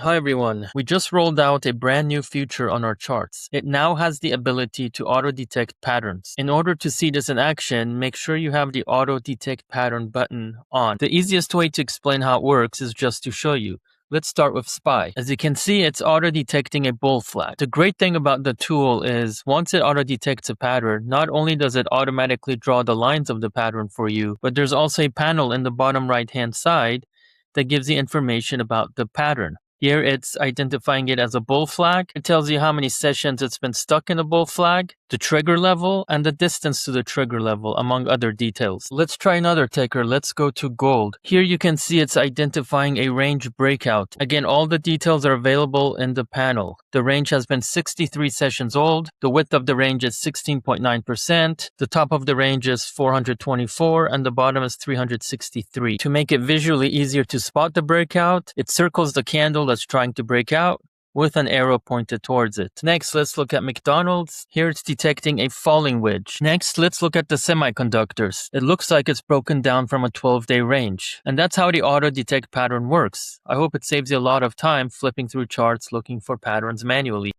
Hi everyone, we just rolled out a brand new feature on our charts. It now has the ability to auto-detect patterns. In order to see this in action, make sure you have the auto-detect pattern button on. The easiest way to explain how it works is just to show you. Let's start with SPY. As you can see, it's auto-detecting a bull flag. The great thing about the tool is once it auto-detects a pattern, not only does it automatically draw the lines of the pattern for you, but there's also a panel in the bottom right-hand side that gives you information about the pattern. Here it's identifying it as a bull flag. It tells you how many sessions it's been stuck in a bull flag, the trigger level, and the distance to the trigger level, among other details. Let's try another ticker. Let's go to gold. Here you can see it's identifying a range breakout. Again, all the details are available in the panel. The range has been 63 sessions old. The width of the range is 16.9%. The top of the range is 424 and the bottom is 363. To make it visually easier to spot the breakout, it circles the candle that's trying to break out with an arrow pointed towards it. Next, let's look at McDonald's. Here it's detecting a falling wedge. Next, let's look at the semiconductors. It looks like it's broken down from a 12-day range. And that's how the auto-detect pattern works. I hope it saves you a lot of time flipping through charts looking for patterns manually.